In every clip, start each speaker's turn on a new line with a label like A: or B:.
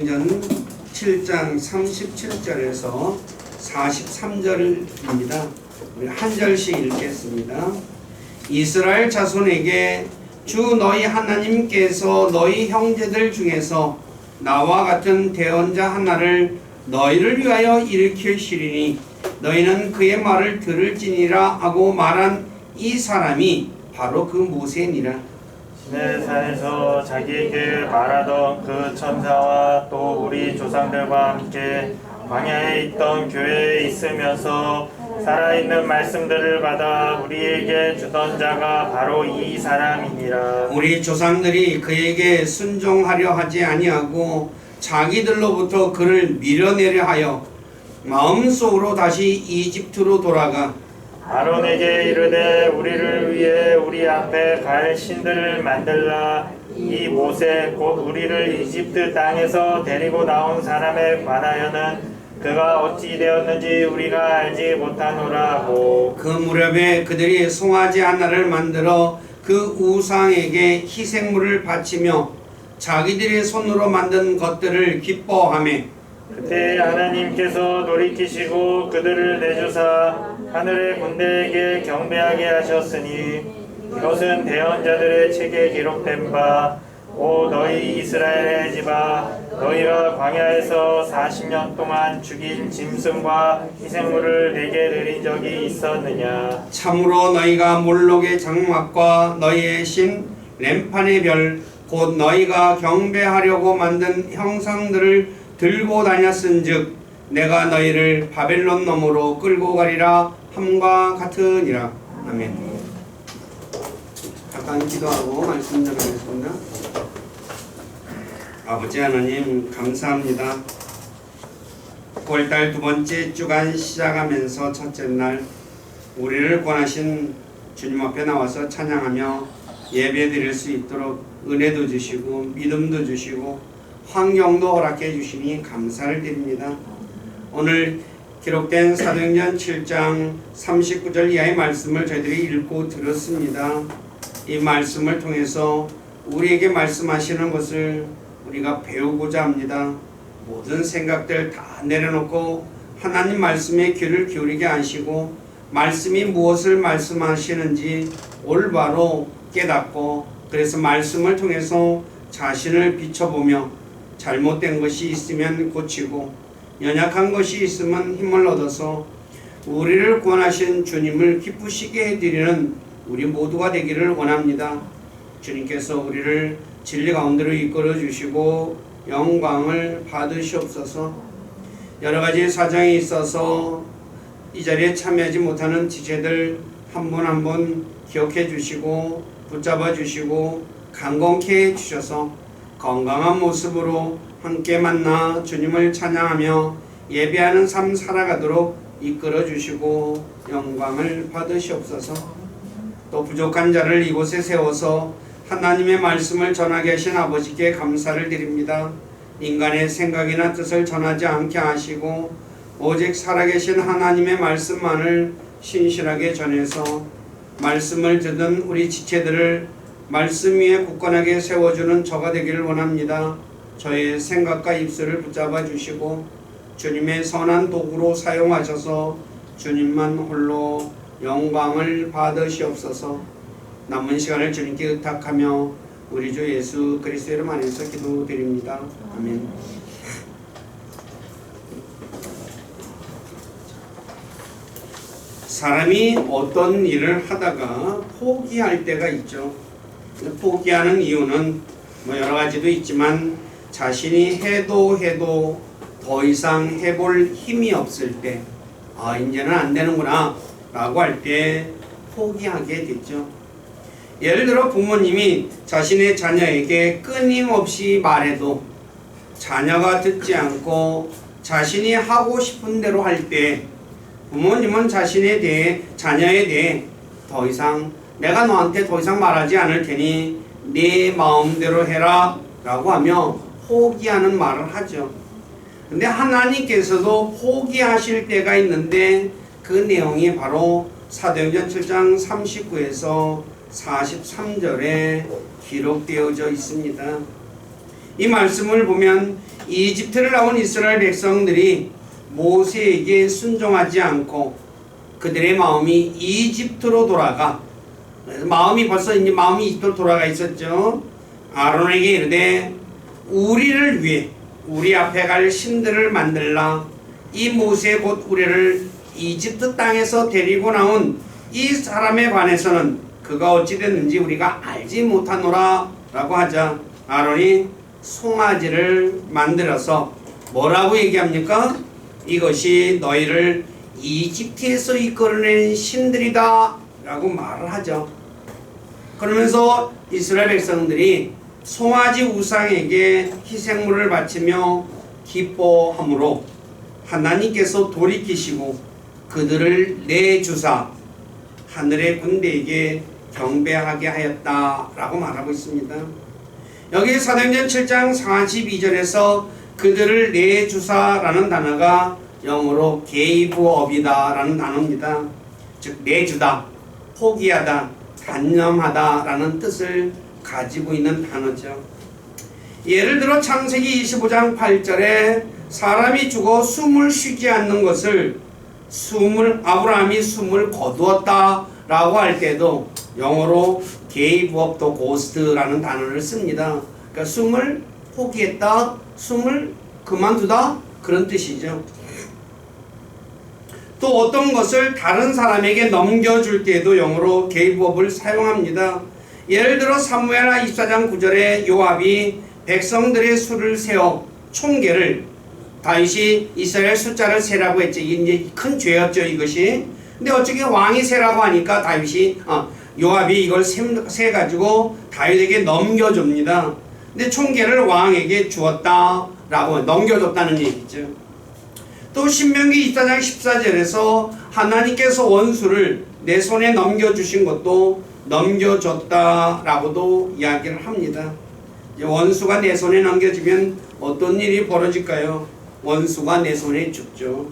A: 사도행전 7장 37절에서 43절입니다. 우리 한 절씩 읽겠습니다. 이스라엘 자손에게 주 너희 하나님께서 너희 형제들 중에서 나와 같은 대언자 하나를 너희를 위하여 일으키시리니 너희는 그의 말을 들을지니라 하고 말한 이 사람이 바로 그 모세니라.
B: 시내 산에서 자기에게 말하던 그 천사와 또 우리 조상들과 함께 광야에 있던 교회에 있으면서 살아있는 말씀들을 받아 우리에게 주던 자가 바로 이 사람이니라.
A: 우리 조상들이 그에게 순종하려 하지 아니하고 자기들로부터 그를 밀어내려 하여 마음속으로 다시 이집트로 돌아가
B: 아론에게 이르되 우리를 위해 우리 앞에 갈 신들을 만들라. 이 모세 곧 우리를 이집트 땅에서 데리고 나온 사람에 관하여는 그가 어찌 되었는지 우리가 알지 못하노라 하고
A: 그 무렵에 그들이 송아지 하나를 만들어 그 우상에게 희생물을 바치며 자기들의 손으로 만든 것들을 기뻐하며
B: 그때 하나님께서 돌이키시고 그들을 내주사 하늘의 군대에게 경배하게 하셨으니 이것은 대언자들의 책에 기록된 바 오 너희 이스라엘의 집아 너희가 광야에서 40년 동안 죽인 짐승과 희생물을 내게 드린 적이 있었느냐.
A: 참으로 너희가 몰록의 장막과 너희의 신 렘판의 별 곧 너희가 경배하려고 만든 형상들을 들고 다녔은즉 내가 너희를 바벨론 넘으로 끌고 가리라 함과 같으니라. 아멘. 잠깐 기도하고 말씀 전하겠습니다. 아버지 하나님 감사합니다. 9월달 두 번째 주간 시작하면서 첫째 날 우리를 권하신 주님 앞에 나와서 찬양하며 예배 드릴 수 있도록 은혜도 주시고 믿음도 주시고 환경도 허락해 주시니 감사를 드립니다. 오늘 기록된 사도행전 7장 39절 이하의 말씀을 저희들이 읽고 들었습니다. 이 말씀을 통해서 우리에게 말씀하시는 것을 우리가 배우고자 합니다. 모든 생각들 다 내려놓고 하나님 말씀에 귀를 기울이게 하시고 말씀이 무엇을 말씀하시는지 올바로 깨닫고 그래서 말씀을 통해서 자신을 비춰보며 잘못된 것이 있으면 고치고 연약한 것이 있으면 힘을 얻어서 우리를 구원하신 주님을 기쁘시게 해드리는 우리 모두가 되기를 원합니다. 주님께서 우리를 진리 가운데로 이끌어 주시고 영광을 받으시옵소서. 여러 가지 사정이 있어서 이 자리에 참여하지 못하는 지체들 한 분 한 분 기억해 주시고 붙잡아 주시고 강건케 해 주셔서 건강한 모습으로 함께 만나 주님을 찬양하며 예배하는 삶 살아가도록 이끌어 주시고 영광을 받으시옵소서. 또 부족한 자를 이곳에 세워서 하나님의 말씀을 전하게 하신 아버지께 감사를 드립니다. 인간의 생각이나 뜻을 전하지 않게 하시고 오직 살아계신 하나님의 말씀만을 신실하게 전해서 말씀을 듣는 우리 지체들을 말씀 위에 굳건하게 세워주는 저가 되기를 원합니다. 저의 생각과 입술을 붙잡아 주시고 주님의 선한 도구로 사용하셔서 주님만 홀로 영광을 받으시옵소서. 남은 시간을 주님께 의탁하며 우리 주 예수 그리스도의 이름 안에서 기도드립니다. 아멘. 사람이 어떤 일을 하다가 포기할 때가 있죠. 포기하는 이유는 여러 가지도 있지만 자신이 해도 더 이상 해볼 힘이 없을 때 이제는 안 되는구나 라고 할 때 포기하게 됐죠. 예를 들어 부모님이 자신의 자녀에게 끊임없이 말해도 자녀가 듣지 않고 자신이 하고 싶은 대로 할 때 부모님은 자녀에 대해 더 이상 내가 너한테 더 이상 말하지 않을 테니 네 마음대로 해라 라고 하며 포기하는 말을 하죠. 근데 하나님께서도 포기하실 때가 있는데 그 내용이 바로 사도행전 7장 39에서 43절에 기록되어져 있습니다. 이 말씀을 보면 이집트를 나온 이스라엘 백성들이 모세에게 순종하지 않고 그들의 마음이 이집트로 돌아가, 그래서 마음이 이집트로 돌아가 있었죠. 아론에게 이르되 우리를 위해 우리 앞에 갈 신들을 만들라. 이 모세 곧 우리를 이집트 땅에서 데리고 나온 이 사람에 관해서는 그가 어찌 됐는지 우리가 알지 못하노라 라고 하자 아론이 송아지를 만들어서 뭐라고 얘기합니까? 이것이 너희를 이집트에서 이끌어낸 신들이다 라고 말을 하죠. 그러면서 이스라엘 백성들이 송아지 우상에게 희생물을 바치며 기뻐함으로 하나님께서 돌이키시고 그들을 내주사 하늘의 군대에게 경배하게 하였다라고 말하고 있습니다. 여기 사도행전 7장 42절에서 그들을 내주사라는 단어가 영어로 gave up이다 라는 단어입니다. 즉 내주다, 포기하다, 단념하다 라는 뜻을 가지고 있는 단어죠. 예를 들어 창세기 25장 8절에 사람이 죽어 숨을 쉬지 않는 것을 아브라함이 숨을 거두었다 라고 할 때도 영어로 gave up the ghost라는 단어를 씁니다. 그러니까 숨을 포기했다, 숨을 그만두다 그런 뜻이죠. 또 어떤 것을 다른 사람에게 넘겨줄 때도 영어로 gave up을 사용합니다. 예를 들어 사무엘하 24장 9절에 요압이 백성들의 수를 세어 총계를, 다윗이 이스라엘 숫자를 세라고 했죠. 이게 큰 죄였죠, 이것이. 근데 어쩌게 왕이 세라고 하니까 요압이 이걸 세가지고 다윗에게 넘겨줍니다. 근데 총계를 왕에게 주었다라고 넘겨줬다는 얘기죠. 또 신명기 24장 14절에서 하나님께서 원수를 내 손에 넘겨주신 것도 넘겨줬다라고도 이야기를 합니다. 원수가 내 손에 넘겨지면 어떤 일이 벌어질까요? 원수가 내 손에 죽죠.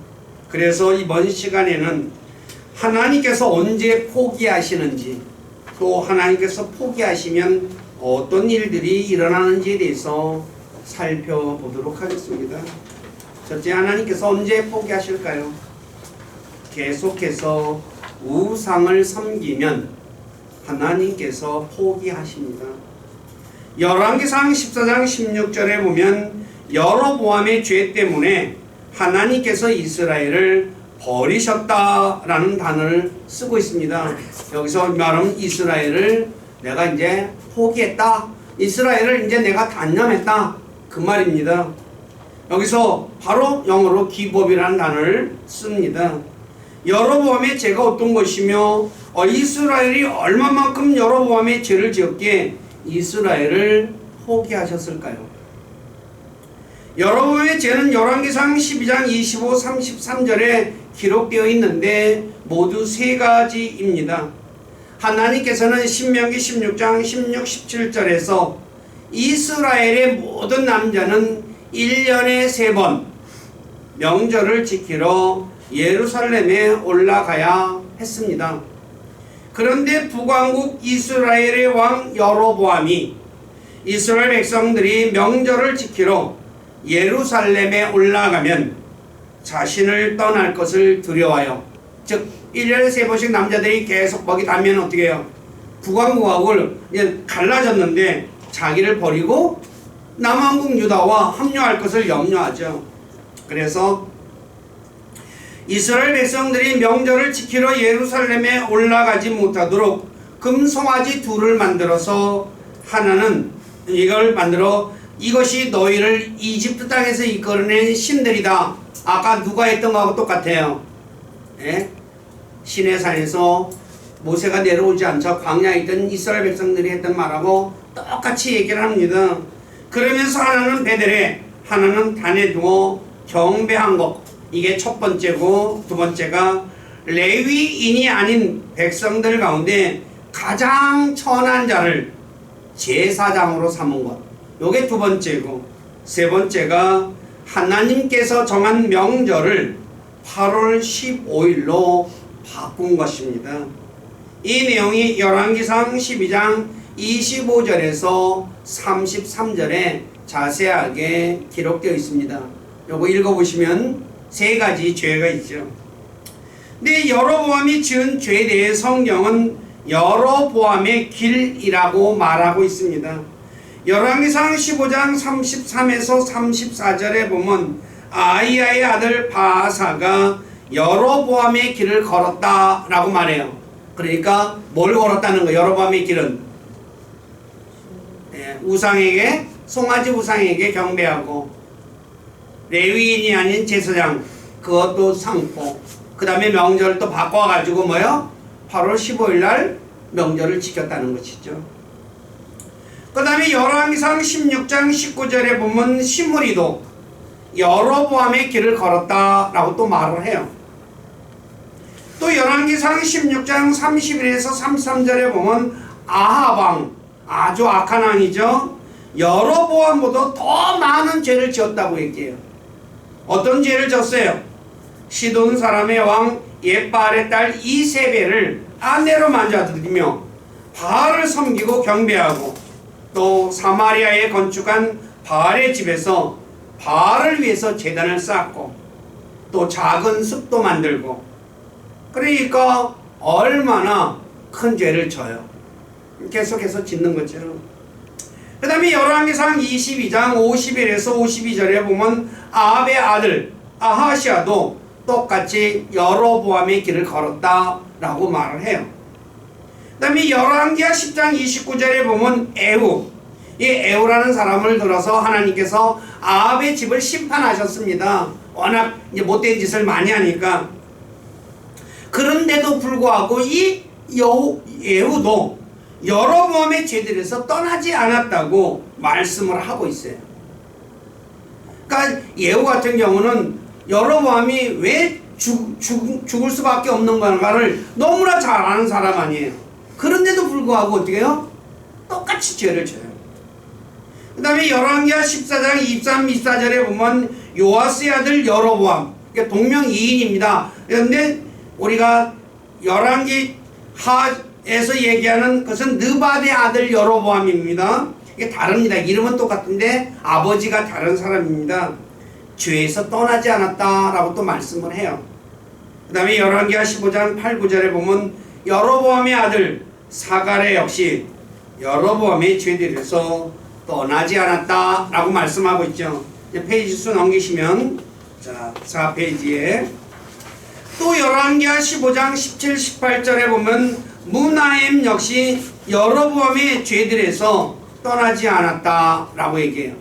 A: 그래서 이번 시간에는 하나님께서 언제 포기하시는지, 또 하나님께서 포기하시면 어떤 일들이 일어나는지에 대해서 살펴보도록 하겠습니다. 첫째, 하나님께서 언제 포기하실까요? 계속해서 우상을 섬기면 하나님께서 포기하십니다. 열왕기상 14장 16절에 보면 여로보암의 죄 때문에 하나님께서 이스라엘을 버리셨다라는 단어를 쓰고 있습니다. 여기서 말하면 이스라엘을 내가 이제 포기했다, 이스라엘을 이제 내가 단념했다 그 말입니다. 여기서 바로 영어로 give up이라는 단어를 씁니다. 여로보암의 죄가 어떤 것이며 이스라엘이 얼마만큼 여로보암의 죄를 지었기에 이스라엘을 포기하셨을까요? 여로보암의 죄는 열왕기상 12장 25, 33절에 기록되어 있는데 모두 세 가지입니다. 하나님께서는 신명기 16장 16, 17절에서 이스라엘의 모든 남자는 1년에 3번 명절을 지키러 예루살렘에 올라가야 했습니다. 그런데 북왕국 이스라엘의 왕 여로보암이 이스라엘 백성들이 명절을 지키러 예루살렘에 올라가면 자신을 떠날 것을 두려워요. 즉 1년에 3번씩 남자들이 계속 먹이 달면 어떻게 해요? 북왕국을 이제 갈라졌는데 자기를 버리고 남왕국 유다와 합류할 것을 염려하죠. 그래서 이스라엘 백성들이 명절을 지키러 예루살렘에 올라가지 못하도록 금송아지 둘을 만들어서 하나는 이걸 만들어 이것이 너희를 이집트 땅에서 이끌어낸 신들이다. 아까 누가 했던 거하고 똑같아요. 예? 시내산에서 모세가 내려오지 않자 광야에 있던 이스라엘 백성들이 했던 말하고 똑같이 얘기를 합니다. 그러면서 하나는 베델에 하나는 단에 두어 경배한 것, 이게 첫 번째고, 두 번째가 레위인이 아닌 백성들 가운데 가장 천한 자를 제사장으로 삼은 것, 요게 두 번째고, 세 번째가 하나님께서 정한 명절을 8월 15일로 바꾼 것입니다. 이 내용이 열왕기상 12장 25절에서 33절에 자세하게 기록되어 있습니다. 요거 읽어보시면 세 가지 죄가 있죠. 근데 여로보암이 지은 죄에 대해 성경은 여로보암의 길이라고 말하고 있습니다. 열왕기상 15장 33에서 34절에 보면 아히야의 아들 바아사가 여로보암의 길을 걸었다라고 말해요. 그러니까 뭘 걸었다는 거예요? 여로보암의 길은 우상에게, 송아지 우상에게 경배하고, 레위인이 아닌 제사장 그것도 상포, 그 다음에 명절을 또 바꿔가지고 뭐요? 8월 15일 날 명절을 지켰다는 것이죠. 그 다음에 열왕기상 16장 19절에 보면 시므리도 여로보암의 길을 걸었다라고 또 말을 해요. 또 열왕기상 16장 31에서 33절에 보면 아하방, 아주 악한 왕이죠. 여로보암보다 더 많은 죄를 지었다고 얘기해요. 어떤 죄를 졌어요? 시돈 사람의 왕 옙바알의 딸 이세벨을 아내로 만져들이며 바알을 섬기고 경배하고, 또 사마리아에 건축한 바알의 집에서 바알을 위해서 제단을 쌓고, 또 작은 숲도 만들고, 그러니까 얼마나 큰 죄를 져요. 계속해서 짓는 거죠. 그 다음에 열왕기상 22장 51에서 52절에 보면 아합의 아들 아하시아도 똑같이 여로보암의 길을 걸었다라고 말을 해요. 그 다음에 열왕기하 10장 29절에 보면 에후, 이 에후라는 사람을 들어서 하나님께서 아합의 집을 심판하셨습니다. 워낙 이제 못된 짓을 많이 하니까. 그런데도 불구하고 이 에후도 여로보암의 죄들에서 떠나지 않았다고 말씀을 하고 있어요. 그러니까 예후 같은 경우는 여로보암이 왜 죽을 수밖에 없는 건가를 너무나 잘 아는 사람 아니에요. 그런데도 불구하고 어떻게 해요? 똑같이 죄를 져요. 그 다음에 열왕기하 14장 23, 24절에 보면 요아스의 아들 여로보암, 그러니까 동명이인입니다. 그런데 우리가 열왕기 하에서 얘기하는 것은 느밧의 아들 여로보암입니다. 이게 다릅니다. 이름은 똑같은데 아버지가 다른 사람입니다. 죄에서 떠나지 않았다라고 또 말씀을 해요. 그 다음에 열왕기하 15장 8, 9절에 보면 여로보암의 아들 사갈의 역시 여로보암의 죄들에서 떠나지 않았다라고 말씀하고 있죠. 이제 페이지 수 넘기시면 자 4페이지에 또 열왕기하 15장 17, 18절에 보면 무나엠 역시 여로보암의 죄들에서 떠나지 않았다라고 얘기해요.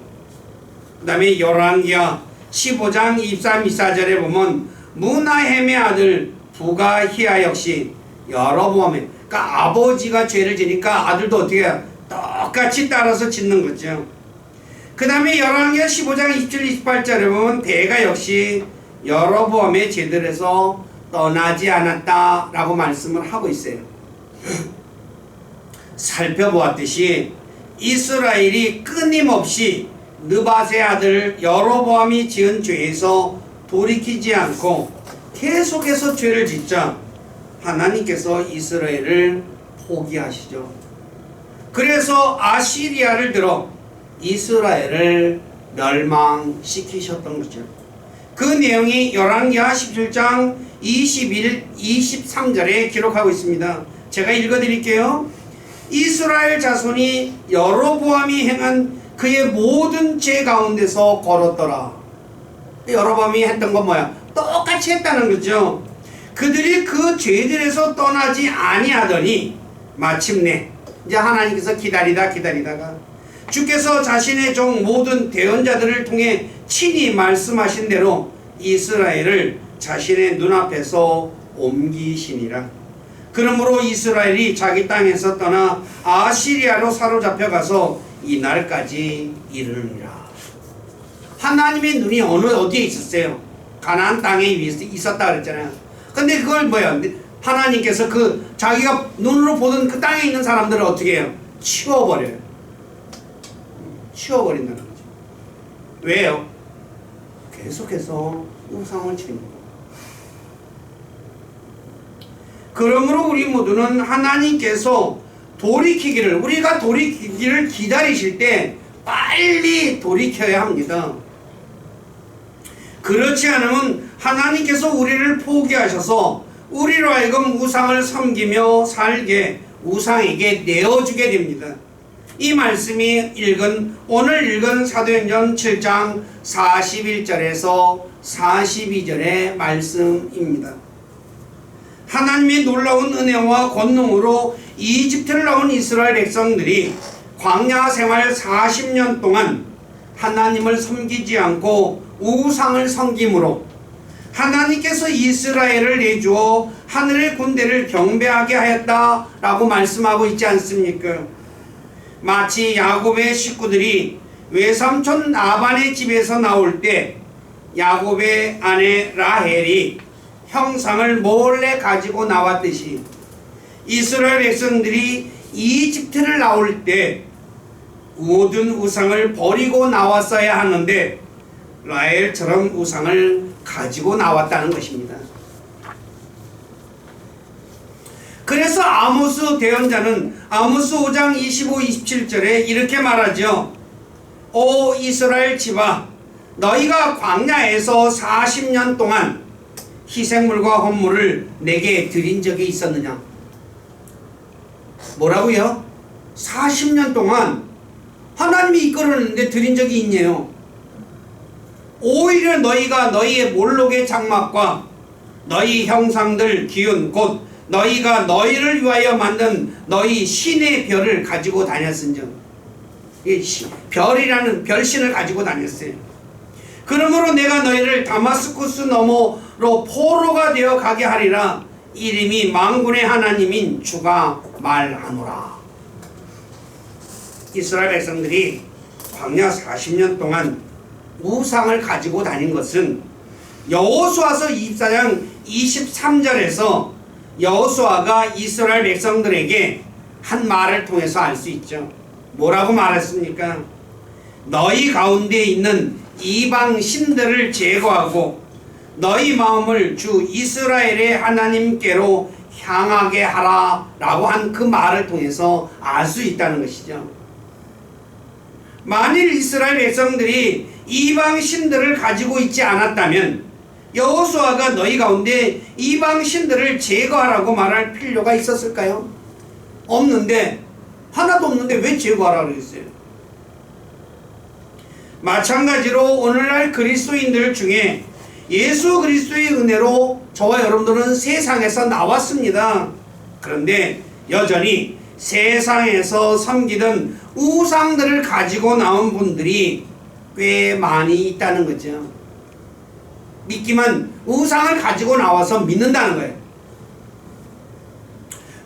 A: 그 다음에 열왕기하 15장 23, 24절에 보면 무나햄의 아들 부가히야 역시 여로보암의, 그러니까 아버지가 죄를 지니까 아들도 어떻게 해요? 똑같이 따라서 짓는 거죠. 그 다음에 열왕기하 15장 27, 28절에 보면 베가 역시 여로보암의 죄들에서 떠나지 않았다라고 말씀을 하고 있어요. 살펴보았듯이 이스라엘이 끊임없이 느밧의 아들 여로보암이 지은 죄에서 돌이키지 않고 계속해서 죄를 짓자 하나님께서 이스라엘을 포기하시죠. 그래서 아시리아를 들어 이스라엘을 멸망시키셨던 거죠. 그 내용이 열왕기하 17장 21, 23절에 기록하고 있습니다. 제가 읽어드릴게요. 이스라엘 자손이 여로보암이 행한 그의 모든 죄 가운데서 걸었더라. 여로보암이 했던 건 뭐야? 똑같이 했다는 거죠. 그들이 그 죄들에서 떠나지 아니하더니 마침내 이제 하나님께서 기다리다가 주께서 자신의 종 모든 대언자들을 통해 친히 말씀하신 대로 이스라엘을 자신의 눈앞에서 옮기시니라. 그러므로 이스라엘이 자기 땅에서 떠나 아시리아로 사로잡혀 가서 이날까지 이르느니라. 하나님의 눈이 어디에 있었어요? 가나안 땅에 있었다 그랬잖아요. 근데 그걸 뭐야? 하나님께서 그 자기가 눈으로 보던 그 땅에 있는 사람들을 어떻게 해요? 치워버려요. 치워버린다는 거죠. 왜요? 계속해서 우상을 치는 거예요. 그러므로 우리 모두는 하나님께서 우리가 돌이키기를 기다리실 때 빨리 돌이켜야 합니다. 그렇지 않으면 하나님께서 우리를 포기하셔서 우리로 하여금 우상을 섬기며 살게 우상에게 내어주게 됩니다. 이 말씀이 오늘 읽은 사도행전 7장 41절에서 42절의 말씀입니다. 하나님의 놀라운 은혜와 권능으로 이집트를 나온 이스라엘 백성들이 광야 생활 40년 동안 하나님을 섬기지 않고 우상을 섬김으로 하나님께서 이스라엘을 내주어 하늘의 군대를 경배하게 하였다라고 말씀하고 있지 않습니까? 마치 야곱의 식구들이 외삼촌 라반의 집에서 나올 때 야곱의 아내 라헬이 형상을 몰래 가지고 나왔듯이 이스라엘 백성들이 이집트를 나올 때 모든 우상을 버리고 나왔어야 하는데 라헬처럼 우상을 가지고 나왔다는 것입니다. 그래서 아모스 대언자는 아모스 5장 25, 27절에 이렇게 말하죠. 오 이스라엘 집아, 너희가 광야에서 40년 동안 희생물과 헌물을 내게 드린 적이 있었느냐? 뭐라고요? 40년 동안 하나님이 이끌었는데 드린 적이 있네요. 오히려 너희가 너희의 몰록의 장막과 너희 형상들 기운 곧 너희가 너희를 위하여 만든 너희 신의 별을 가지고 다녔은즉, 별이라는 별신을 가지고 다녔어요. 그러므로 내가 너희를 다마스쿠스 너머로 포로가 되어 가게 하리라. 이름이 만군의 하나님인 주가 말하노라. 이스라엘 백성들이 광야 40년 동안 우상을 가지고 다닌 것은 여호수아서 24장 23절에서 여호수아가 이스라엘 백성들에게 한 말을 통해서 알 수 있죠. 뭐라고 말했습니까? 너희 가운데 있는 이방 신들을 제거하고 너희 마음을 주 이스라엘의 하나님께로 향하게 하라 라고 한 그 말을 통해서 알 수 있다는 것이죠. 만일 이스라엘 백성들이 이방 신들을 가지고 있지 않았다면 여호수아가 너희 가운데 이방 신들을 제거하라고 말할 필요가 있었을까요? 없는데, 하나도 없는데 왜 제거하라고 그랬어요? 마찬가지로 오늘날 그리스도인들 중에 예수 그리스도의 은혜로 저와 여러분들은 세상에서 나왔습니다. 그런데 여전히 세상에서 섬기던 우상들을 가지고 나온 분들이 꽤 많이 있다는 거죠. 믿기만 우상을 가지고 나와서 믿는다는 거예요.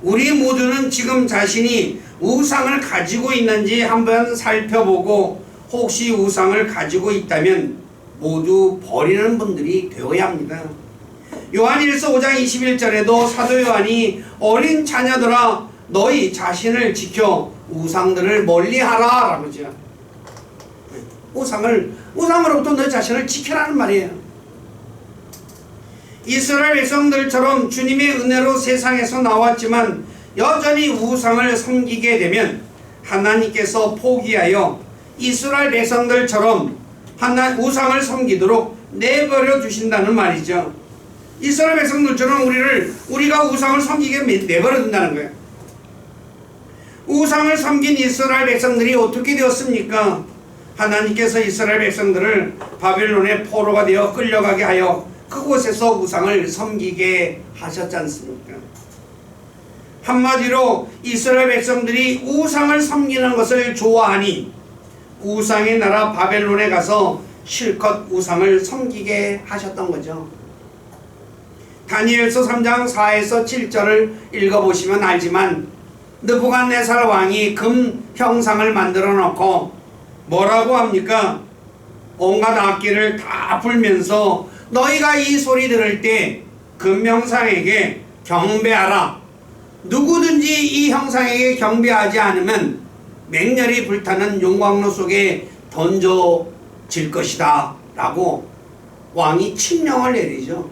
A: 우리 모두는 지금 자신이 우상을 가지고 있는지 한번 살펴보고 혹시 우상을 가지고 있다면 모두 버리는 분들이 되어야 합니다. 요한일서 5장 21절에도 사도 요한이 어린 자녀들아 너희 자신을 지켜 우상들을 멀리하라 라고 하죠. 우상으로부터 너희 자신을 지켜라는 말이에요. 이스라엘 백성들처럼 주님의 은혜로 세상에서 나왔지만 여전히 우상을 섬기게 되면 하나님께서 포기하여 이스라엘 백성들처럼 우상을 섬기도록 내버려 두신다는 말이죠. 이스라엘 백성들처럼 우리가 우상을 섬기게 내버려 둔다는 거예요. 우상을 섬긴 이스라엘 백성들이 어떻게 되었습니까? 하나님께서 이스라엘 백성들을 바벨론의 포로가 되어 끌려가게 하여 그곳에서 우상을 섬기게 하셨지 않습니까? 한마디로 이스라엘 백성들이 우상을 섬기는 것을 좋아하니 우상의 나라 바벨론에 가서 실컷 우상을 섬기게 하셨던 거죠. 다니엘서 3장 4에서 7절을 읽어보시면 알지만 느부갓네살 왕이 금 형상을 만들어 놓고 뭐라고 합니까? 온갖 악기를 다 불면서 너희가 이 소리 들을 때 금 형상에게 경배하라. 누구든지 이 형상에게 경배하지 않으면 맹렬히 불타는 용광로 속에 던져질 것이다 라고 왕이 칙령을 내리죠.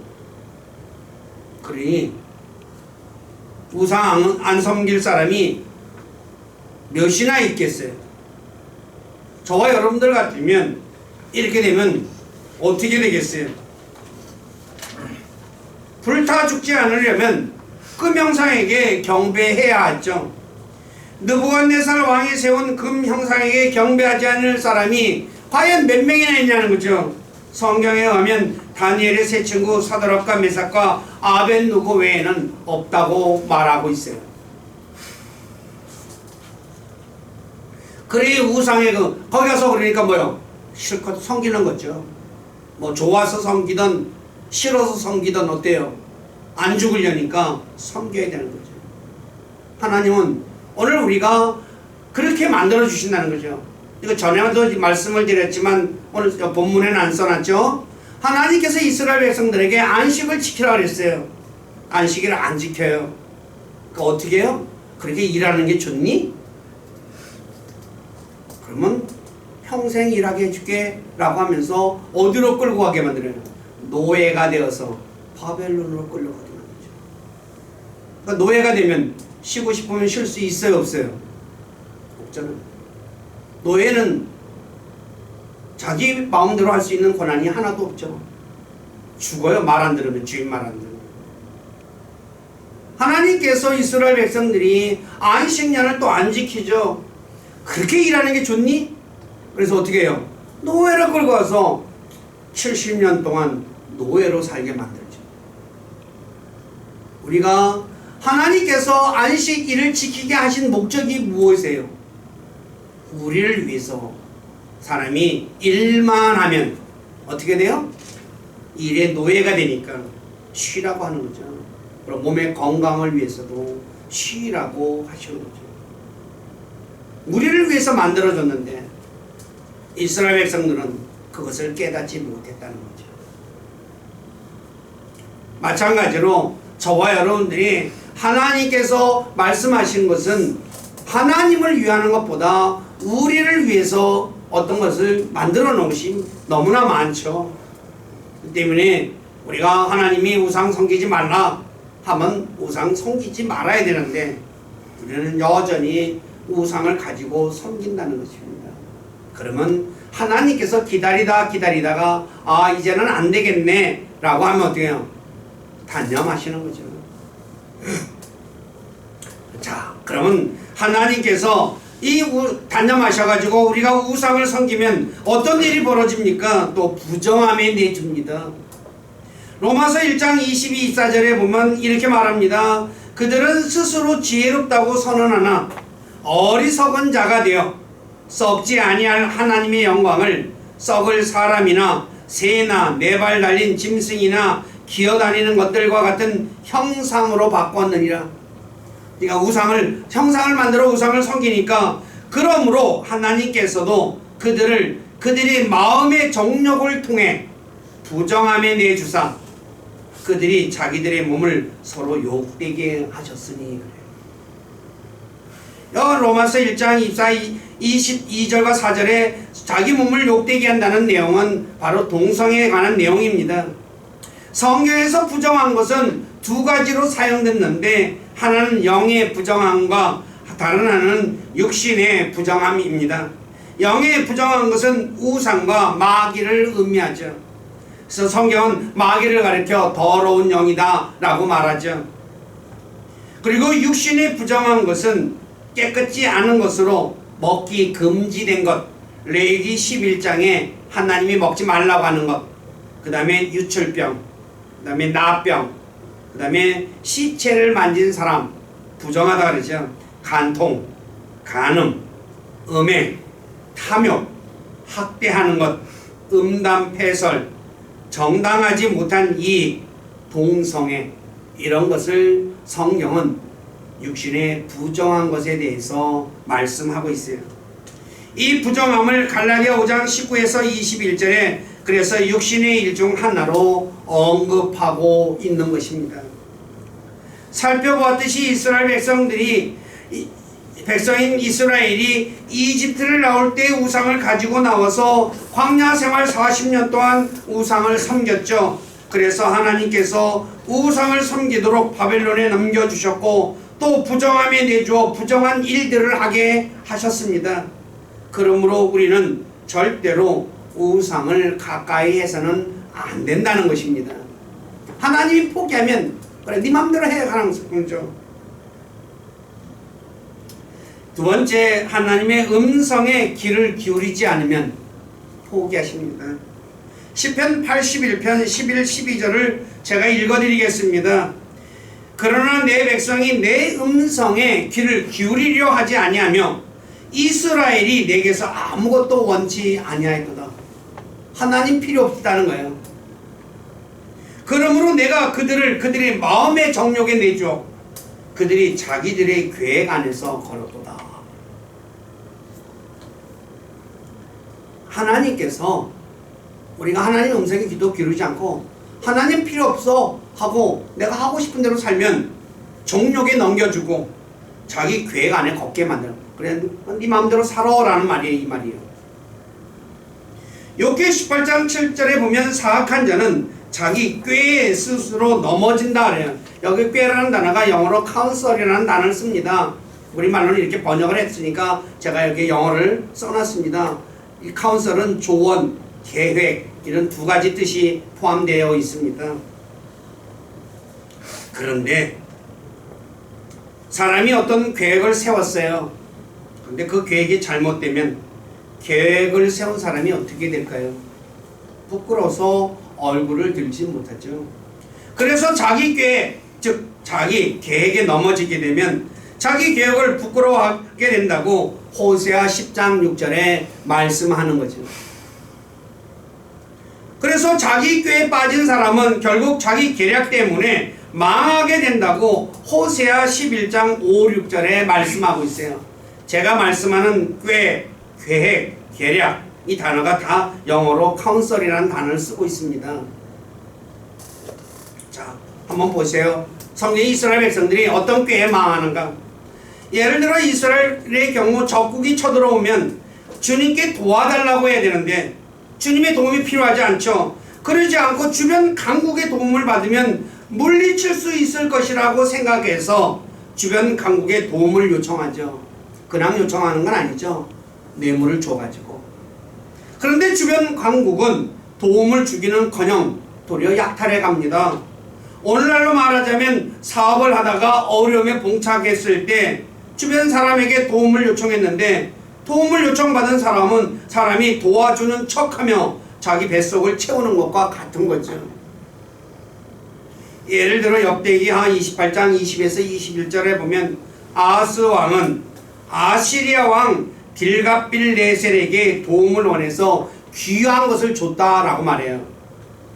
A: 그러니 우상 안 섬길 사람이 몇이나 있겠어요? 저와 여러분들 같으면 이렇게 되면 어떻게 되겠어요? 불타 죽지 않으려면 금 형상에게 경배해야 하죠. 느부갓네살 왕이 세운 금 형상에게 경배하지 않을 사람이 과연 몇 명이나 있냐는 거죠. 성경에 의하면 다니엘의 세 친구 사드락과 메삭과 아벳느고 외에는 없다고 말하고 있어요. 그래 우상의 거기 가서 그러니까 뭐요? 실컷 섬기는 거죠. 뭐 좋아서 섬기든 싫어서 섬기든 어때요? 안 죽으려니까 섬겨야 되는 거죠. 하나님은 오늘 우리가 그렇게 만들어 주신다는 거죠. 이거 전에도 말씀을 드렸지만 오늘 본문에는 안 써놨죠. 하나님께서 이스라엘 백성들에게 안식을 지키라 그랬어요. 안식일을 안 지켜요. 그러니까 어떻게 해요? 그렇게 일하는 게 좋니? 그러면 평생 일하게 해줄게 라고 하면서 어디로 끌고 가게 만들어요? 노예가 되어서 바벨론으로 끌려가게 만들죠. 그러니까 노예가 되면 쉬고 싶으면 쉴 수 있어요 없어요? 없잖아요. 노예는 자기 마음대로 할 수 있는 권한이 하나도 없죠. 죽어요. 말 안 들으면, 주인 말 안 들으면. 하나님께서 이스라엘 백성들이 안식년을 또 안 지키죠. 그렇게 일하는 게 좋니? 그래서 어떻게 해요? 노예를 끌고 와서 70년 동안 노예로 살게 만들죠. 우리가 하나님께서 안식일을 지키게 하신 목적이 무엇이에요? 우리를 위해서. 사람이 일만 하면 어떻게 돼요? 일의 노예가 되니까 쉬라고 하는 거죠. 그럼 몸의 건강을 위해서도 쉬라고 하시는 거죠. 우리를 위해서 만들어졌는데 이스라엘 백성들은 그것을 깨닫지 못했다는 거죠. 마찬가지로 저와 여러분들이 하나님께서 말씀하신 것은 하나님을 위하는 것보다 우리를 위해서 어떤 것을 만들어 놓은 것이 너무나 많죠. 그 때문에 우리가 하나님이 우상 섬기지 말라 하면 우상 섬기지 말아야 되는데 우리는 여전히 우상을 가지고 섬긴다는 것입니다. 그러면 하나님께서 기다리다가 아 이제는 안 되겠네 라고 하면 어떻게 해요? 단념하시는 거죠. 자, 그러면 하나님께서 단념하셔가지고 우리가 우상을 섬기면 어떤 일이 벌어집니까? 또 부정함에 내줍니다. 로마서 1장 22, 24절에 보면 이렇게 말합니다. 그들은 스스로 지혜롭다고 선언하나 어리석은 자가 되어 썩지 아니할 하나님의 영광을 썩을 사람이나 새나 네 발 달린 짐승이나 기어다니는 것들과 같은 형상으로 바꿨느니라. 그러니까 형상을 만들어 우상을 섬기니까 그러므로 하나님께서도 그들이 마음의 정욕을 통해 부정함에 내주사 그들이 자기들의 몸을 서로 욕되게 하셨으니. 로마서 1장 22절과 4절에 자기 몸을 욕되게 한다는 내용은 바로 동성애에 관한 내용입니다. 성경에서 부정한 것은 두 가지로 사용됐는데 하나는 영의 부정함과 다른 하나는 육신의 부정함입니다. 영의 부정한 것은 우상과 마귀를 의미하죠. 그래서 성경은 마귀를 가리켜 더러운 영이다 라고 말하죠. 그리고 육신의 부정한 것은 깨끗지 않은 것으로 먹기 금지된 것, 레위기 11장에 하나님이 먹지 말라고 하는 것, 그 다음에 유출병, 그 다음에 나병, 그 다음에 시체를 만진 사람 부정하다 그러죠. 간통, 간음, 음해, 탐욕, 학대하는 것, 음담, 패설, 정당하지 못한 이익, 동성애, 이런 것을 성경은 육신의 부정한 것에 대해서 말씀하고 있어요. 이 부정함을 갈라디아 5장 19에서 21절에 그래서 육신의 일 중 하나로 언급하고 있는 것입니다. 살펴보았듯이 이스라엘 백성인 이스라엘이 이집트를 나올 때 우상을 가지고 나와서 광야 생활 40년 동안 우상을 섬겼죠. 그래서 하나님께서 우상을 섬기도록 바벨론에 넘겨주셨고 또 부정함에 내주어 부정한 일들을 하게 하셨습니다. 그러므로 우리는 절대로 우상을 가까이 해서는 안 된다는 것입니다. 하나님이 포기하면 그래 네 맘대로 해 하는 거죠. 두 번째, 하나님의 음성에 귀를 기울이지 않으면 포기하십니다. 시편 81편 11, 12절을 제가 읽어드리겠습니다. 그러나 내 백성이 내 음성에 귀를 기울이려 하지 아니하며 이스라엘이 내게서 아무것도 원치 아니하였도다. 하나님 필요 없다는 거예요. 그러므로 내가 그들의 마음의 정욕에 내주어 그들이 자기들의 계획 안에서 걸었도다. 하나님께서 우리가 하나님 음성에 귀도 기울이지 않고 하나님 필요 없어 하고 내가 하고 싶은 대로 살면 정욕에 넘겨주고 자기 계획 안에 걷게 만들어. 그래 네 마음대로 살아라는 말이에요. 이 말이에요. 욥기 18장 7절에 보면 사악한 자는 자기 꾀에 스스로 넘어진다 그래요. 여기 꾀라는 단어가 영어로 카운셀이라는 단어를 씁니다. 우리말로는 이렇게 번역을 했으니까 제가 여기 영어를 써놨습니다. 이 카운셀은 조언, 계획 이런 두 가지 뜻이 포함되어 있습니다. 그런데 사람이 어떤 계획을 세웠어요. 근데 그 계획이 잘못되면 계획을 세운 사람이 어떻게 될까요? 부끄러워서 얼굴을 들지 못하죠. 그래서 자기 계획, 즉 자기 계획에 넘어지게 되면 자기 계획을 부끄러워하게 된다고 호세아 10장 6절에 말씀하는 거죠. 그래서 자기 꾀에 빠진 사람은 결국 자기 계략 때문에 망하게 된다고 호세아 11장 5, 6절에 말씀하고 있어요. 제가 말씀하는 꾀, 계획, 계략 이 단어가 다 영어로 카운셀이라는 단어를 쓰고 있습니다. 자, 한번 보세요. 성경 이스라엘 백성들이 어떤 꾀에 망하는가? 예를 들어 이스라엘의 경우 적국이 쳐들어오면 주님께 도와달라고 해야 되는데 주님의 도움이 필요하지 않죠. 그러지 않고 주변 강국의 도움을 받으면 물리칠 수 있을 것이라고 생각해서 주변 강국의 도움을 요청하죠. 그냥 요청하는 건 아니죠. 뇌물을 줘가지고. 그런데 주변 강국은 도움을 주기는커녕 도리어 약탈해 갑니다. 오늘날로 말하자면 사업을 하다가 어려움에 봉착했을 때 주변 사람에게 도움을 요청했는데 도움을 요청받은 사람은 사람이 도와주는 척하며 자기 뱃속을 채우는 것과 같은 거죠. 예를 들어 역대기하 28장 20에서 21절에 보면 아하스 왕은 아시리아 왕 딜갑빌네셀에게 도움을 원해서 귀한 것을 줬다라고 말해요.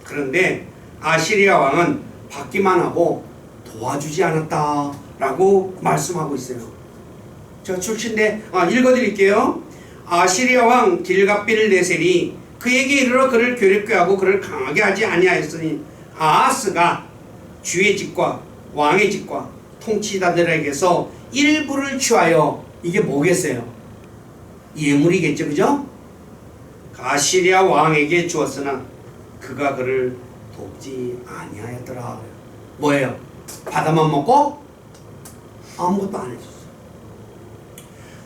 A: 그런데 아시리아 왕은 받기만 하고 도와주지 않았다라고 말씀하고 있어요. 저 출신데 읽어드릴게요. 아시리아 왕 딜갑빌네셀이 그에게 이르러 그를 괴롭게 하고 그를 강하게 하지 아니하였으니 아하스가 주의 집과 왕의 집과 통치자들에게서 일부를 취하여 이게 뭐겠어요? 예물이겠죠, 그죠? 아시리아 왕에게 주었으나 그가 그를 돕지 아니하였더라. 뭐예요? 받아만 먹고 아무것도 안 해줬어.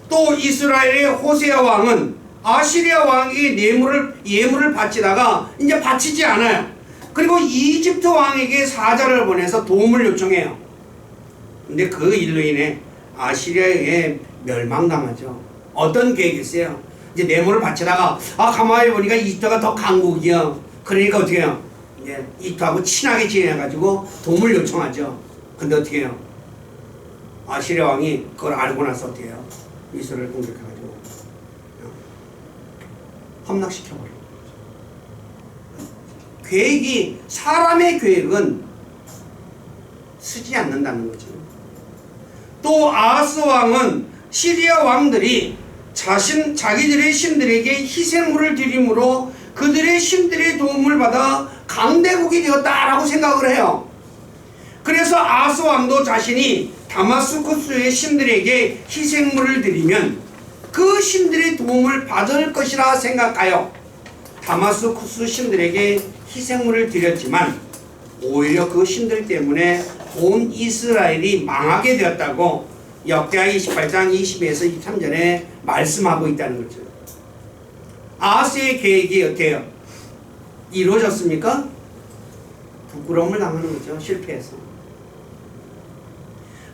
A: 또 이스라엘의 호세아 왕은 아시리아 왕에게 예물을 바치다가 이제 바치지 않아요. 그리고 이집트 왕에게 사자를 보내서 도움을 요청해요. 근데 그 일로 인해 아시리아에 멸망당하죠. 어떤 계획이 있어요? 이제 뇌물을 바치다가 가만히 보니까 이집트가 더 강국이야. 그러니까 어떻게 해요? 이제 이집트하고 친하게 지내가지고 도움을 요청하죠. 근데 어떻게 해요? 아시리아 왕이 그걸 알고 나서 어떻게 해요? 이스라엘을 공격해가지고 함락시켜버려요. 계획이, 사람의 계획은 쓰지 않는다는 거죠. 또 아하스 왕은 시리아 왕들이 자기들의 신들에게 희생물을 드림으로 그들의 신들의 도움을 받아 강대국이 되었다라고 생각을 해요. 그래서 아하스 왕도 자신이 다마스쿠스의 신들에게 희생물을 드리면 그 신들의 도움을 받을 것이라 생각하여 다마스쿠스 신들에게 희생물을 드렸지만 오히려 그 신들 때문에 온 이스라엘이 망하게 되었다고 역대하 28장 22에서 23절에 말씀하고 있다는 거죠. 아하스의 계획이 어때요? 이루어졌습니까? 부끄러움을 당하는 거죠. 실패해서.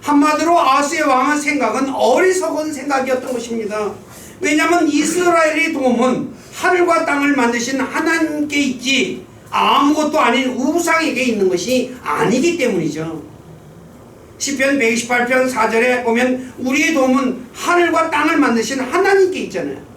A: 한마디로 아하스의 왕의 생각은 어리석은 생각이었던 것입니다. 왜냐하면 이스라엘의 도움은 하늘과 땅을 만드신 하나님께 있지 아무것도 아닌 우상에게 있는 것이 아니기 때문이죠. 시편 128편 4절에 보면 우리의 도움은 하늘과 땅을 만드신 하나님께 있잖아요.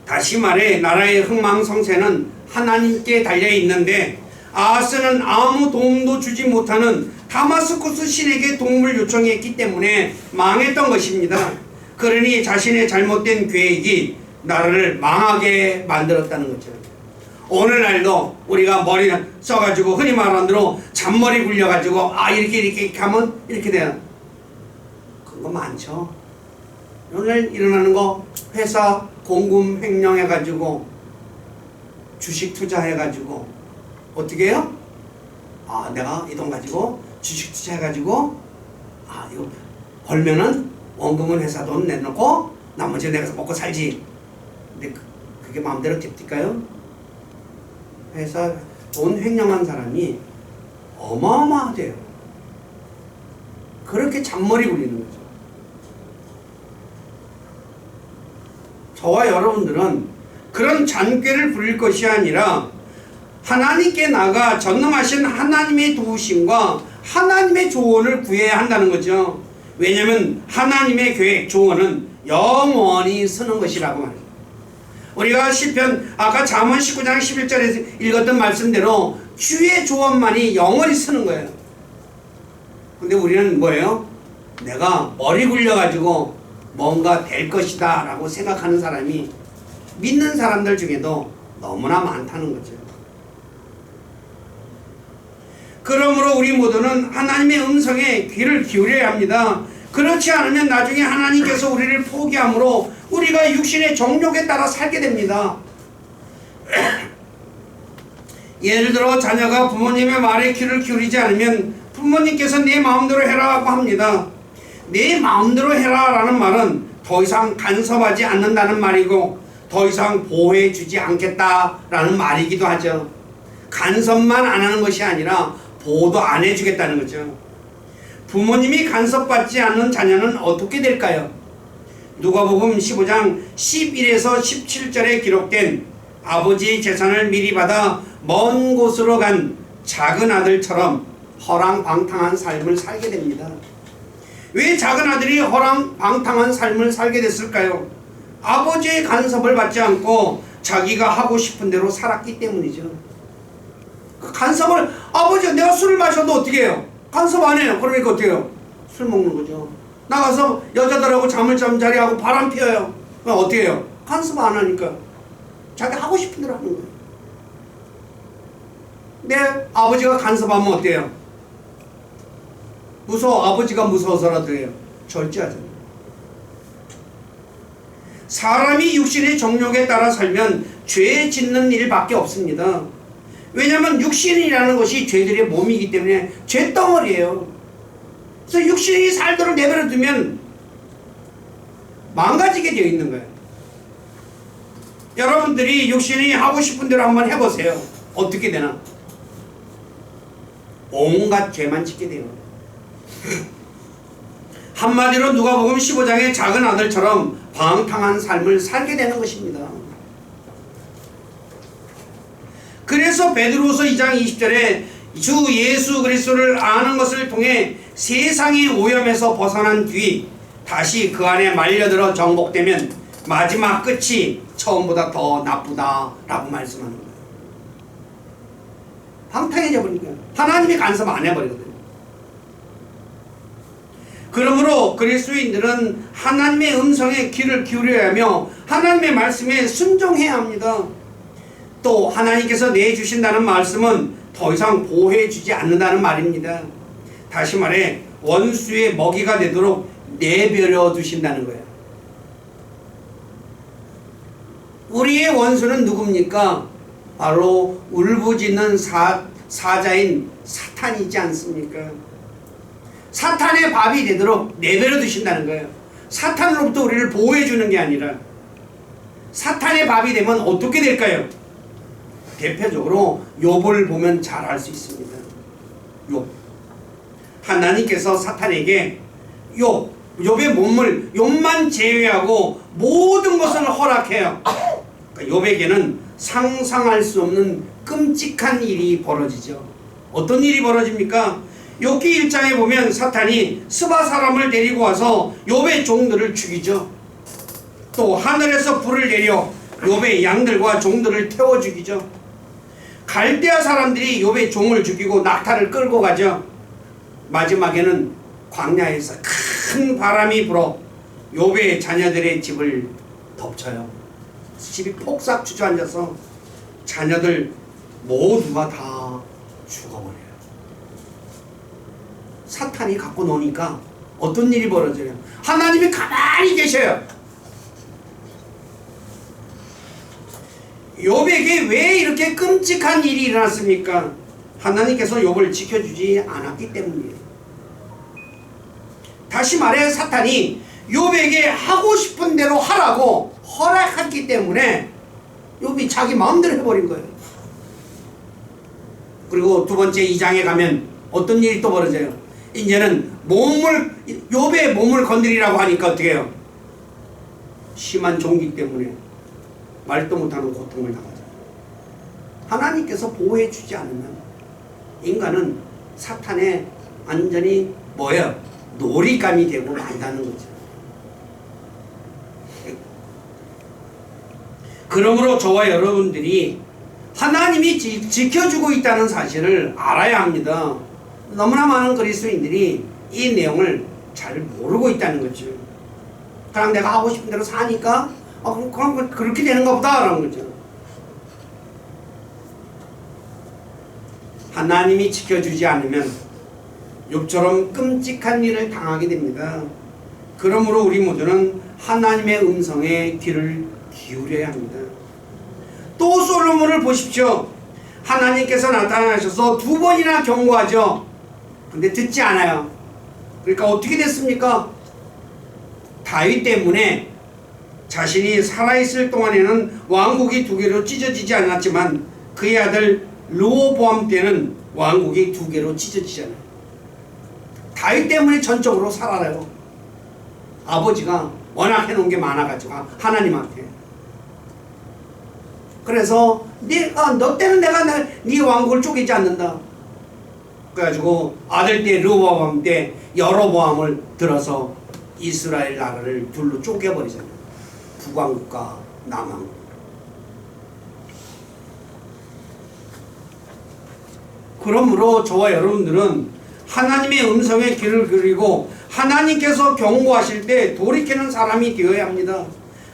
A: 다시 말해 나라의 흥망성쇠는 하나님께 달려있는데 아하스는 아무 도움도 주지 못하는 다마스쿠스 신에게 도움을 요청했기 때문에 망했던 것입니다. 그러니 자신의 잘못된 계획이 나라를 망하게 만들었다는 거죠. 오늘날도 우리가 머리 써가지고 흔히 말하는 대로 잔머리 굴려가지고 이렇게 하면 이렇게 돼요. 그거 많죠. 오늘 일어나는 거 회사 공금 횡령해가지고 주식 투자해가지고 어떻게 해요? 내가 이 돈 가지고 주식 투자해가지고 이거 벌면은 원금은 회사 돈 내놓고 나머지 내가 먹고 살지. 근데 그게 마음대로 됩니까요? 회사 돈 횡령한 사람이 어마어마하대요. 그렇게 잔머리 굴리는 거죠. 저와 여러분들은 그런 잔꾀를 부릴 것이 아니라 하나님께 나가 전능하신 하나님의 도우심과 하나님의 조언을 구해야 한다는 거죠. 왜냐하면 하나님의 계획, 조언은 영원히 서는 것이라고 말합니다. 우리가 시편 아까 잠언 19장 11절에서 읽었던 말씀대로 주의 조언만이 영원히 서는 거예요. 근데 우리는 뭐예요? 내가 머리 굴려가지고 뭔가 될 것이다 라고 생각하는 사람이 믿는 사람들 중에도 너무나 많다는 거죠. 그러므로 우리 모두는 하나님의 음성에 귀를 기울여야 합니다. 그렇지 않으면 나중에 하나님께서 우리를 포기함으로 우리가 육신의 정욕에 따라 살게 됩니다. 예를 들어 자녀가 부모님의 말에 귀를 기울이지 않으면 부모님께서 내 마음대로 해라고 합니다. 내 마음대로 해라 라는 말은 더 이상 간섭하지 않는다는 말이고 더 이상 보호해 주지 않겠다라는 말이기도 하죠. 간섭만 안 하는 것이 아니라 보호도 안 해주겠다는 거죠. 부모님이 간섭받지 않는 자녀는 어떻게 될까요? 누가복음 15장 11에서 17절에 기록된 아버지의 재산을 미리 받아 먼 곳으로 간 작은 아들처럼 허랑방탕한 삶을 살게 됩니다. 왜 작은 아들이 허랑방탕한 삶을 살게 됐을까요? 아버지의 간섭을 받지 않고 자기가 하고 싶은 대로 살았기 때문이죠. 그 간섭을 아버지가 내가 술을 마셔도 어떻게 해요? 간섭 안 해요. 그러니까 어떻게 해요? 술 먹는 거죠. 나가서 여자들하고 잠자리하고 바람 피워요. 그럼 어떻게 해요? 간섭 안 하니까 자기 하고 싶은 대로 하는 거예요. 내 아버지가 간섭하면 어때요? 아버지가 무서워서라도 해요. 절제하잖아요. 사람이 육신의 정욕에 따라 살면 죄 짓는 일밖에 없습니다. 왜냐하면 육신이라는 것이 죄들의 몸이기 때문에 죄덩어리예요. 그래서 육신이 살도록 내버려 두면 망가지게 되어 있는 거예요. 여러분들이 육신이 하고 싶은 대로 한번 해보세요. 어떻게 되나? 온갖 죄만 짓게 돼요. 한마디로 누가복음 15장의 작은 아들처럼 방탕한 삶을 살게 되는 것입니다. 그래서 베드로후서 2장 20절에 주 예수 그리스도를 아는 것을 통해 세상의 오염에서 벗어난 뒤 다시 그 안에 말려들어 정복되면 마지막 끝이 처음보다 더 나쁘다라고 말씀하는 거예요. 방탕해져 버리니까 하나님이 간섭 안 해버리거든요. 그러므로 그리스도인들은 하나님의 음성에 귀를 기울여야 하며 하나님의 말씀에 순종해야 합니다. 또 하나님께서 내주신다는 말씀은 더 이상 보호해주지 않는다는 말입니다. 다시 말해 원수의 먹이가 되도록 내버려 두신다는 거예요. 우리의 원수는 누굽니까? 바로 울부짖는 사자인 사탄이지 않습니까? 사탄의 밥이 되도록 내버려 두신다는 거예요. 사탄으로부터 우리를 보호해 주는 게 아니라 사탄의 밥이 되면 어떻게 될까요? 대표적으로 욥을 보면 잘 알 수 있습니다. 욥. 하나님께서 사탄에게 욥의 몸을, 욥만 제외하고 모든 것을 허락해요. 그러니까 욥에게는 상상할 수 없는 끔찍한 일이 벌어지죠. 어떤 일이 벌어집니까? 욥기 1장에 보면 사탄이 스바 사람을 데리고 와서 욥의 종들을 죽이죠. 또 하늘에서 불을 내려 욥의 양들과 종들을 태워 죽이죠. 갈대아 사람들이 욥의 종을 죽이고 낙타를 끌고 가죠. 마지막에는 광야에서 큰 바람이 불어 욥의 자녀들의 집을 덮쳐요. 집이 폭삭 주저앉아서 자녀들 모두가 다 죽어버려요. 사탄이 갖고 노니까 어떤 일이 벌어져요? 하나님이 가만히 계셔요. 욥에게 왜 이렇게 끔찍한 일이 일어났습니까? 하나님께서 욥을 지켜주지 않았기 때문이에요. 다시 말해 사탄이 욥에게 하고 싶은 대로 하라고 허락했기 때문에 욥이 자기 마음대로 해버린 거예요. 그리고 두 번째 2장에 가면 어떤 일이 또 벌어져요? 이제는 욥의 몸을 건드리라고 하니까 어떻게 해요? 심한 종기 때문에 말도 못하는 고통을 당하죠. 하나님께서 보호해 주지 않으면 인간은 사탄의 완전히 놀잇감이 되고 만다는 거죠. 그러므로 저와 여러분들이 하나님이 지켜주고 있다는 사실을 알아야 합니다. 너무나 많은 그리스도인들이 이 내용을 잘 모르고 있다는 거죠. 그냥 내가 하고 싶은 대로 사니까 그럼 그렇게 되는가 보다 라는 거죠. 하나님이 지켜주지 않으면 욥처럼 끔찍한 일을 당하게 됩니다. 그러므로 우리 모두는 하나님의 음성에 귀를 기울여야 합니다. 또 솔로몬을 보십시오. 하나님께서 나타나셔서 2번이나 경고하죠. 근데 듣지 않아요. 그러니까 어떻게 됐습니까? 다윗 때문에 자신이 살아있을 동안에는 왕국이 2개로 찢어지지 않았지만 그의 아들 르호보암 때는 왕국이 2개로 찢어지잖아요. 다윗 때문에 전적으로 살아요. 아버지가 워낙 해놓은 게 많아가지고 하나님한테. 그래서 너 때는 내가 네 왕국을 쪼개지 않는다. 그래가지고 아들 때 르호보암 때 여로보암을 들어서 이스라엘 나라를 둘로 쪼개버리잖아요. 북왕국과 남왕국. 그러므로 저와 여러분들은 하나님의 음성에 귀를 기울이고 하나님께서 경고하실 때 돌이키는 사람이 되어야 합니다.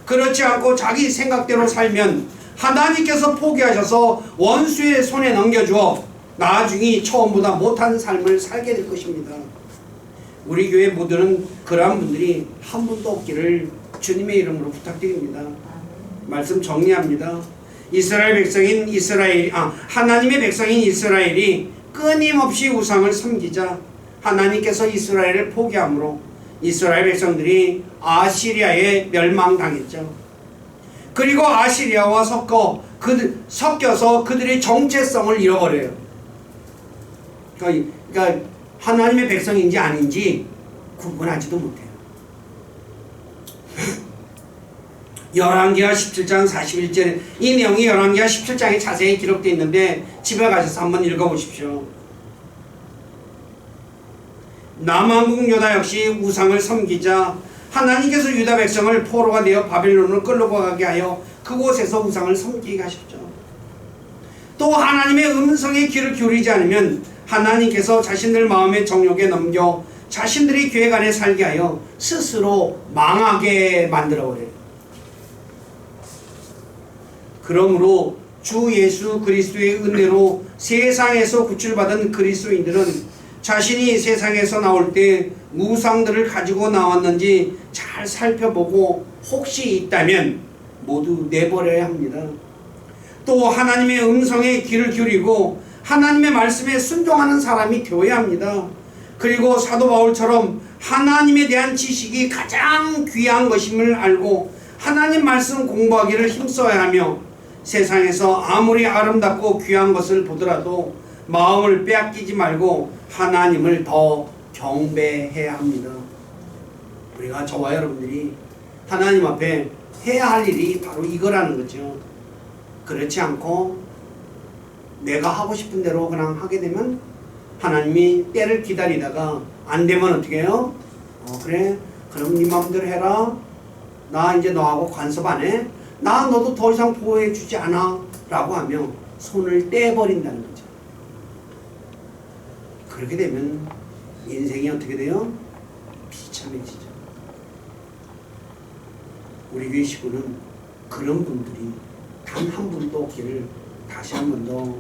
A: 그렇지 않고 자기 생각대로 살면 하나님께서 포기하셔서 원수의 손에 넘겨주어 나중에 처음보다 못한 삶을 살게 될 것입니다. 우리 교회 모두는 그러한 분들이 한 분도 없기를 주님의 이름으로 부탁드립니다. 말씀 정리합니다. 하나님의 백성인 이스라엘이 끊임없이 우상을 섬기자 하나님께서 이스라엘을 포기함으로 이스라엘 백성들이 아시리아에 멸망당했죠. 그리고 아시리아와 섞여서 그들의 정체성을 잃어버려요. 그러니까 하나님의 백성인지 아닌지 구분하지도 못해요. 열왕기하 17장 41절 이 내용이 열왕기하 17장에 자세히 기록되어 있는데 집에 가셔서 한번 읽어보십시오. 남왕국 유다 역시 우상을 섬기자 하나님께서 유다 백성을 포로가 되어 바벨론으로 끌고 가게 하여 그곳에서 우상을 섬기게 하셨죠. 또 하나님의 음성에 귀를 기울이지 않으면 하나님께서 자신들 마음의 정욕에 넘겨 자신들이 계획 안에 살게 하여 스스로 망하게 만들어버려요. 그러므로 주 예수 그리스도의 은혜로 세상에서 구출받은 그리스도인들은 자신이 세상에서 나올 때 우상들을 가지고 나왔는지 잘 살펴보고 혹시 있다면 모두 내버려야 합니다. 또 하나님의 음성에 귀를 기울이고 하나님의 말씀에 순종하는 사람이 되어야 합니다. 그리고 사도 바울처럼 하나님에 대한 지식이 가장 귀한 것임을 알고 하나님 말씀 공부하기를 힘써야 하며 세상에서 아무리 아름답고 귀한 것을 보더라도 마음을 빼앗기지 말고 하나님을 더 경배해야 합니다. 우리가 저와 여러분들이 하나님 앞에 해야 할 일이 바로 이거라는 거죠. 그렇지 않고 내가 하고 싶은 대로 그냥 하게 되면 하나님이 때를 기다리다가 안 되면 어떻게 해요? 그래 그럼 네 마음대로 해라. 나 이제 너하고 간섭 안 해. 나 너도 더 이상 보호해 주지 않아 라고 하며 손을 떼버린다는 거죠. 그렇게 되면 인생이 어떻게 돼요? 비참해지죠. 우리 교회 식구는 그런 분들이 단 한 분도 없기를 다시 한 번 더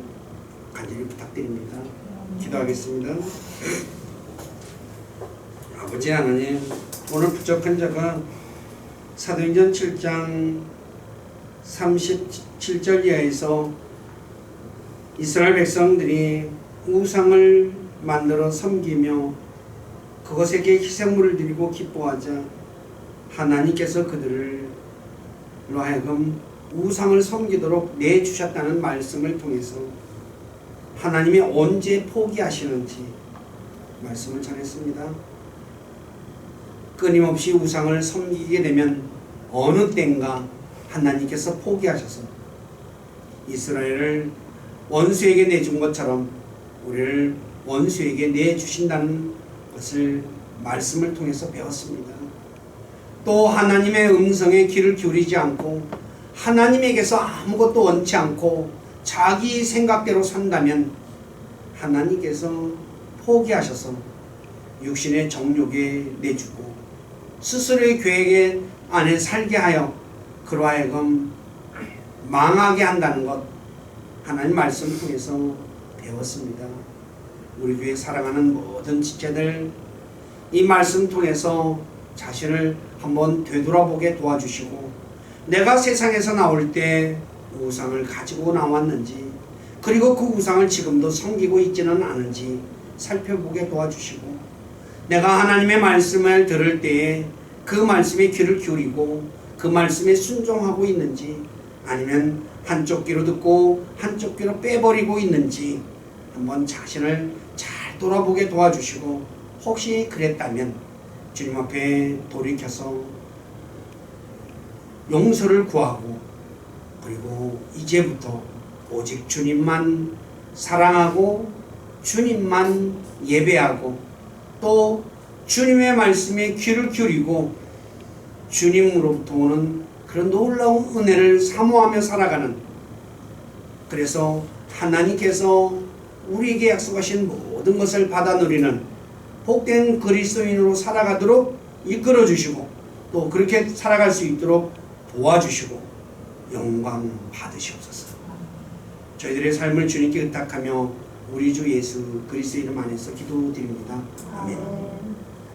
A: 간절히 부탁드립니다. 기도하겠습니다. 아버지 하나님, 오늘 부족한 자가 사도행전 7장 37절 이하에서 이스라엘 백성들이 우상을 만들어 섬기며 그것에게 희생물을 드리고 기뻐하자 하나님께서 그들을 하여금 우상을 섬기도록 내주셨다는 말씀을 통해서 하나님이 언제 포기하시는지 말씀을 전했습니다. 끊임없이 우상을 섬기게 되면 어느 때인가 하나님께서 포기하셔서 이스라엘을 원수에게 내준 것처럼 우리를 원수에게 내주신다는 것을 말씀을 통해서 배웠습니다. 또 하나님의 음성에 귀를 기울이지 않고 하나님에게서 아무것도 원치 않고 자기 생각대로 산다면 하나님께서 포기하셔서 육신의 정욕에 내주고 스스로의 계획 안에 살게 하여 그로 하여금 망하게 한다는 것 하나님 말씀을 통해서 배웠습니다. 우리 교회 사랑하는 모든 지체들 이 말씀 통해서 자신을 한번 되돌아보게 도와주시고 내가 세상에서 나올 때 우상을 가지고 나왔는지 그리고 그 우상을 지금도 섬기고 있지는 않은지 살펴보게 도와주시고 내가 하나님의 말씀을 들을 때에 그 말씀에 귀를 기울이고 그 말씀에 순종하고 있는지 아니면 한쪽 귀로 듣고 한쪽 귀로 빼버리고 있는지 한번 자신을 잘 돌아보게 도와주시고 혹시 그랬다면 주님 앞에 돌이켜서 용서를 구하고 그리고 이제부터 오직 주님만 사랑하고 주님만 예배하고 또 주님의 말씀에 귀를 기울이고 주님으로부터 오는 그런 놀라운 은혜를 사모하며 살아가는 그래서 하나님께서 우리에게 약속하신 모든 것을 받아 누리는 복된 그리스도인으로 살아가도록 이끌어 주시고 또 그렇게 살아갈 수 있도록 도와주시고 영광 받으시옵소서. 저희들의 삶을 주님께 의탁하며 우리 주 예수 그리스도 이름 안에서 기도드립니다. 아멘.